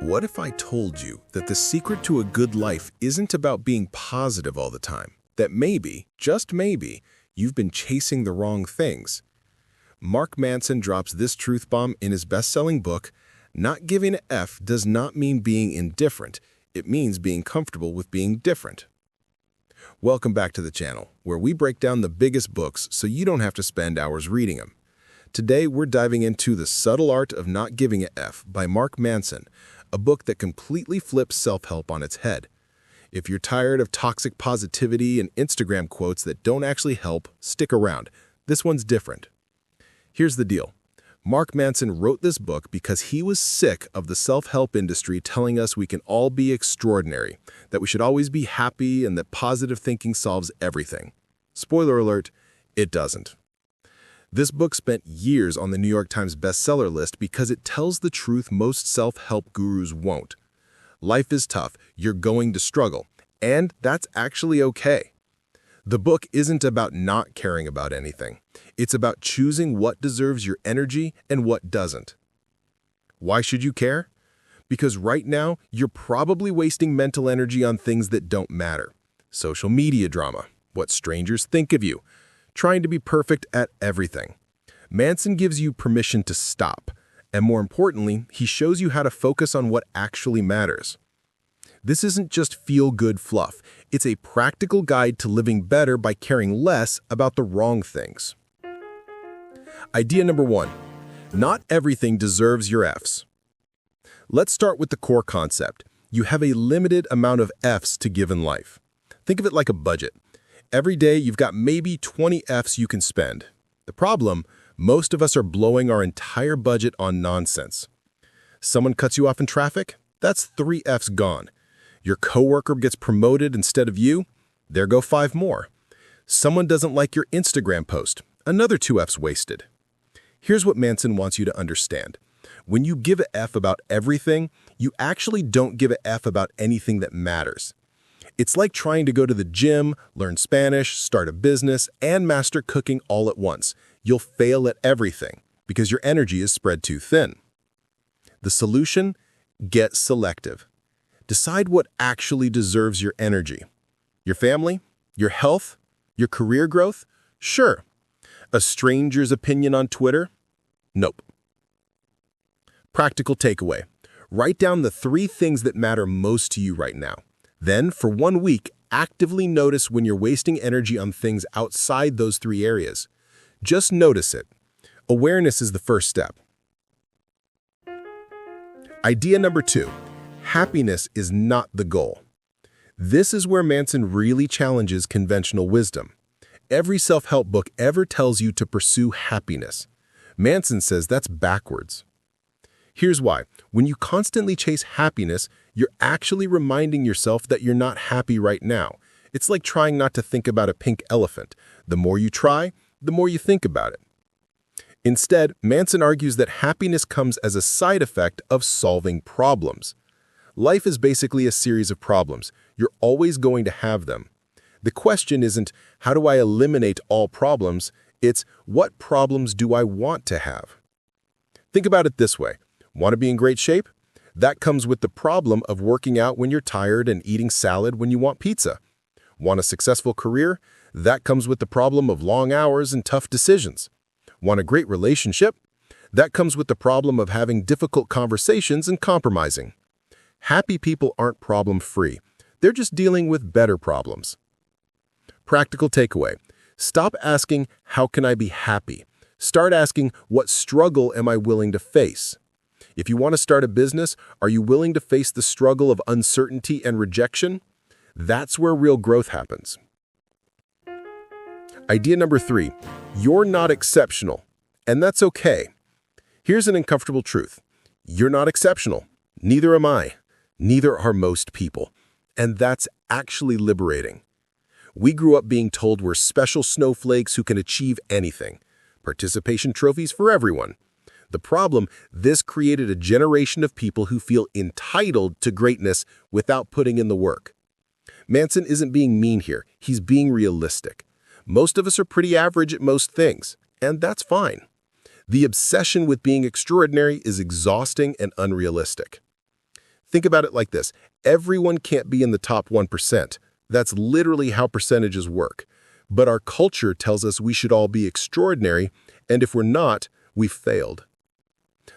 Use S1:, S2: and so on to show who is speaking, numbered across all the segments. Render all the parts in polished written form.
S1: What if I told you that the secret to a good life isn't about being positive all the time? That maybe, just maybe, you've been chasing the wrong things. Mark Manson drops this truth bomb in his best-selling book, Not Giving a F does not mean being indifferent. It means being comfortable with being different. Welcome back to the channel, where we break down the biggest books so you don't have to spend hours reading them. Today, we're diving into The Subtle Art of Not Giving a F by Mark Manson, a book that completely flips self-help on its head. If you're tired of toxic positivity and Instagram quotes that don't actually help, stick around. This one's different. Here's the deal. Mark Manson wrote this book because he was sick of the self-help industry telling us we can all be extraordinary, that we should always be happy, and that positive thinking solves everything. Spoiler alert, it doesn't. This book spent years on the New York Times bestseller list because it tells the truth most self-help gurus won't. Life is tough, you're going to struggle, and that's actually okay. The book isn't about not caring about anything. It's about choosing what deserves your energy and what doesn't. Why should you care? Because right now, you're probably wasting mental energy on things that don't matter. Social media drama, what strangers think of you, trying to be perfect at everything. Manson gives you permission to stop, and more importantly, he shows you how to focus on what actually matters. This isn't just feel-good fluff. It's a practical guide to living better by caring less about the wrong things. Idea number 1. Not everything deserves your Fs. Let's start with the core concept. You have a limited amount of Fs to give in life. Think of it like a budget. Every day, you've got maybe 20 Fs you can spend. The problem, most of us are blowing our entire budget on nonsense. Someone cuts you off in traffic? That's 3 Fs gone. Your coworker gets promoted instead of you? There go 5 more. Someone doesn't like your Instagram post? Another 2 Fs wasted. Here's what Manson wants you to understand. When you give a F about everything, you actually don't give a F about anything that matters. It's like trying to go to the gym, learn Spanish, start a business, and master cooking all at once. You'll fail at everything because your energy is spread too thin. The solution? Get selective. Decide what actually deserves your energy. Your family? Your health? Your career growth? Sure. A stranger's opinion on Twitter? Nope. Practical takeaway. Write down the 3 things that matter most to you right now. Then, for 1 week, actively notice when you're wasting energy on things outside those 3 areas. Just notice it. Awareness is the first step. Idea number 2. Happiness is not the goal. This is where Manson really challenges conventional wisdom. Every self-help book ever tells you to pursue happiness. Manson says that's backwards. Here's why. When you constantly chase happiness, you're actually reminding yourself that you're not happy right now. It's like trying not to think about a pink elephant. The more you try, the more you think about it. Instead, Manson argues that happiness comes as a side effect of solving problems. Life is basically a series of problems. You're always going to have them. The question isn't, how do I eliminate all problems? It's, what problems do I want to have? Think about it this way. Want to be in great shape? That comes with the problem of working out when you're tired and eating salad when you want pizza. Want a successful career? That comes with the problem of long hours and tough decisions. Want a great relationship? That comes with the problem of having difficult conversations and compromising. Happy people aren't problem-free. They're just dealing with better problems. Practical takeaway. Stop asking, how can I be happy? Start asking, what struggle am I willing to face? If you want to start a business, are you willing to face the struggle of uncertainty and rejection? That's where real growth happens. Idea number 3, you're not exceptional, and that's okay. Here's an uncomfortable truth. You're not exceptional. Neither am I. Neither are most people. And that's actually liberating. We grew up being told we're special snowflakes who can achieve anything. Participation trophies for everyone. The problem, this created a generation of people who feel entitled to greatness without putting in the work. Manson isn't being mean here. He's being realistic. Most of us are pretty average at most things, and that's fine. The obsession with being extraordinary is exhausting and unrealistic. Think about it like this. Everyone can't be in the top 1%. That's literally how percentages work. But our culture tells us we should all be extraordinary, and if we're not, we've failed.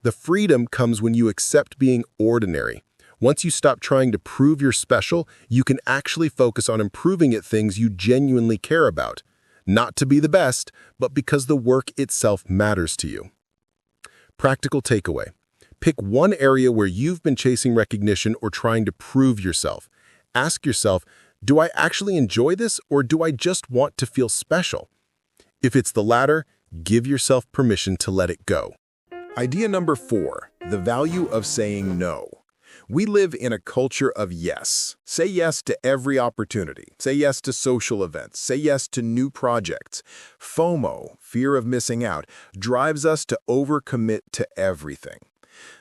S1: The freedom comes when you accept being ordinary. Once you stop trying to prove you're special, you can actually focus on improving at things you genuinely care about. Not to be the best, but because the work itself matters to you. Practical takeaway. Pick one area where you've been chasing recognition or trying to prove yourself. Ask yourself, do I actually enjoy this, or do I just want to feel special? If it's the latter, give yourself permission to let it go. Idea number 4, the value of saying no. We live in a culture of yes. Say yes to every opportunity. Say yes to social events. Say yes to new projects. FOMO, fear of missing out, drives us to overcommit to everything.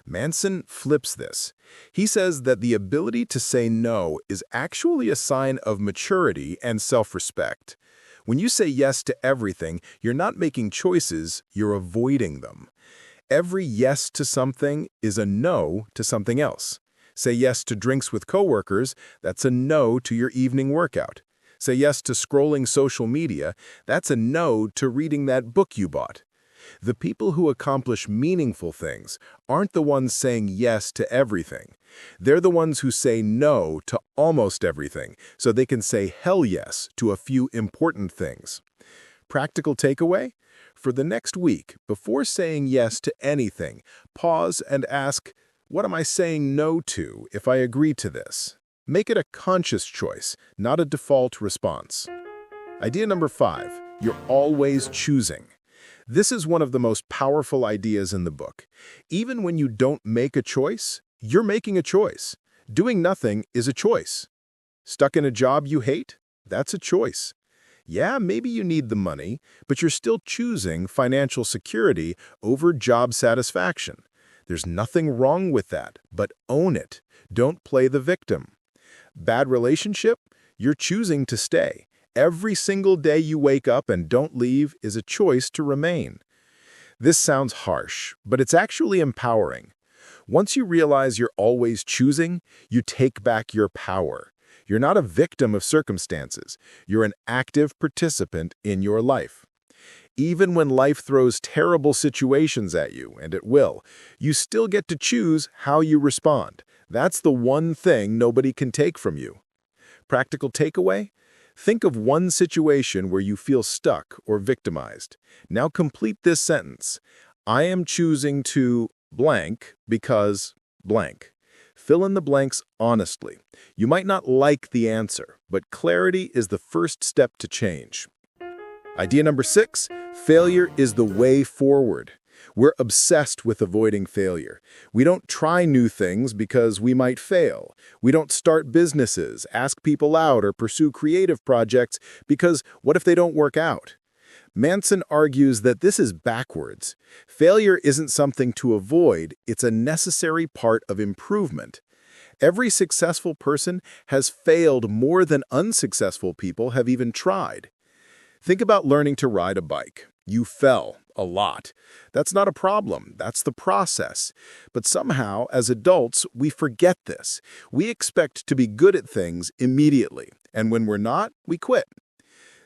S1: Manson flips this. He says that the ability to say no is actually a sign of maturity and self-respect. When you say yes to everything, you're not making choices, you're avoiding them. Every yes to something is a no to something else. Say yes to drinks with coworkers, that's a no to your evening workout. Say yes to scrolling social media, that's a no to reading that book you bought. The people who accomplish meaningful things aren't the ones saying yes to everything. They're the ones who say no to almost everything, so they can say hell yes to a few important things. Practical takeaway? For the next week, before saying yes to anything, pause and ask, what am I saying no to if I agree to this? Make it a conscious choice, not a default response. Idea number 5, you're always choosing. This is one of the most powerful ideas in the book. Even when you don't make a choice, you're making a choice. Doing nothing is a choice. Stuck in a job you hate? That's a choice. Yeah, maybe you need the money, but you're still choosing financial security over job satisfaction. There's nothing wrong with that, but own it. Don't play the victim. Bad relationship? You're choosing to stay. Every single day you wake up and don't leave is a choice to remain. This sounds harsh, but it's actually empowering. Once you realize you're always choosing, you take back your power. You're not a victim of circumstances. You're an active participant in your life. Even when life throws terrible situations at you, and it will, you still get to choose how you respond. That's the one thing nobody can take from you. Practical takeaway? Think of one situation where you feel stuck or victimized. Now complete this sentence. I am choosing to blank because blank. Fill in the blanks honestly. You might not like the answer, but clarity is the first step to change. Idea number 6, failure is the way forward. We're obsessed with avoiding failure. We don't try new things because we might fail. We don't start businesses, ask people out, or pursue creative projects because what if they don't work out? Manson argues that this is backwards. Failure isn't something to avoid, it's a necessary part of improvement. Every successful person has failed more than unsuccessful people have even tried. Think about learning to ride a bike. You fell a lot. That's not a problem. That's the process. But somehow, as adults, we forget this. We expect to be good at things immediately, and when we're not, we quit.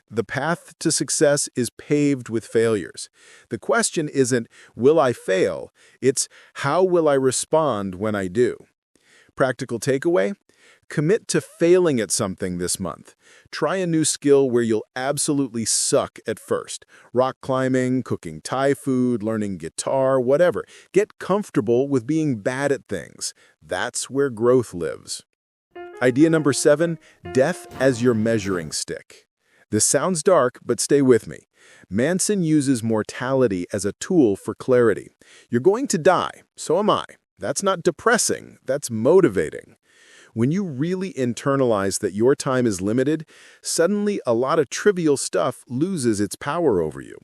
S1: The path to success is paved with failures. The question isn't, will I fail? It's, how will I respond when I do? Practical takeaway? Commit to failing at something this month. Try a new skill where you'll absolutely suck at first. Rock climbing, cooking Thai food, learning guitar, whatever. Get comfortable with being bad at things. That's where growth lives. Idea number 7, death as your measuring stick. This sounds dark, but stay with me. Manson uses mortality as a tool for clarity. You're going to die, so am I. That's not depressing, that's motivating. When you really internalize that your time is limited, suddenly a lot of trivial stuff loses its power over you.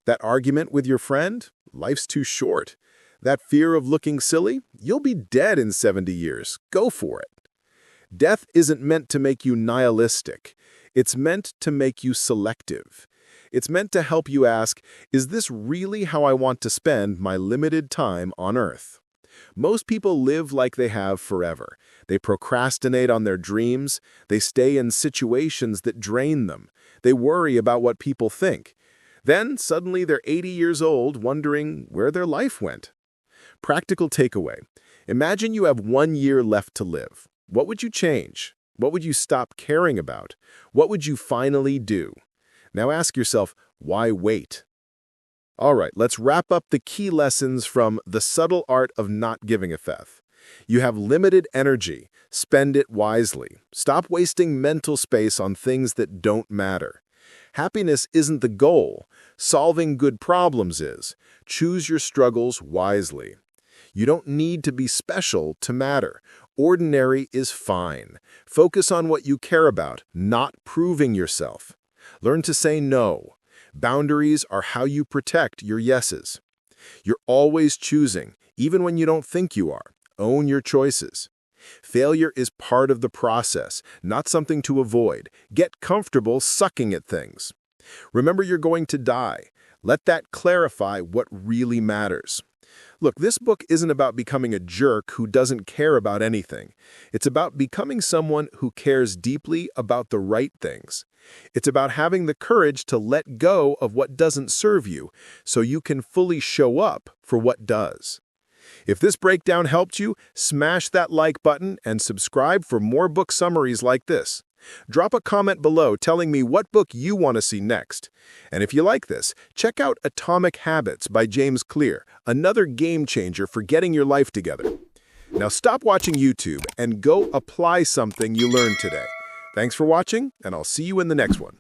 S1: That argument with your friend? Life's too short. That fear of looking silly? You'll be dead in 70 years. Go for it. Death isn't meant to make you nihilistic. It's meant to make you selective. It's meant to help you ask, is this really how I want to spend my limited time on Earth? Most people live like they have forever. They procrastinate on their dreams. They stay in situations that drain them. They worry about what people think. Then, suddenly, they're 80 years old, wondering where their life went. Practical takeaway. Imagine you have 1 year left to live. What would you change? What would you stop caring about? What would you finally do? Now ask yourself, why wait? All right, let's wrap up the key lessons from The Subtle Art of Not Giving a F. You have limited energy. Spend it wisely. Stop wasting mental space on things that don't matter. Happiness isn't the goal. Solving good problems is. Choose your struggles wisely. You don't need to be special to matter. Ordinary is fine. Focus on what you care about, not proving yourself. Learn to say no. Boundaries are how you protect your yeses. You're always choosing, even when you don't think you are. Own your choices. Failure is part of the process, not something to avoid. Get comfortable sucking at things. Remember, you're going to die. Let that clarify what really matters. Look, this book isn't about becoming a jerk who doesn't care about anything. It's about becoming someone who cares deeply about the right things. It's about having the courage to let go of what doesn't serve you so you can fully show up for what does. If this breakdown helped you, smash that like button and subscribe for more book summaries like this. Drop a comment below telling me what book you want to see next. And if you like this, check out Atomic Habits by James Clear, another game changer for getting your life together. Now stop watching YouTube and go apply something you learned today. Thanks for watching, and I'll see you in the next one.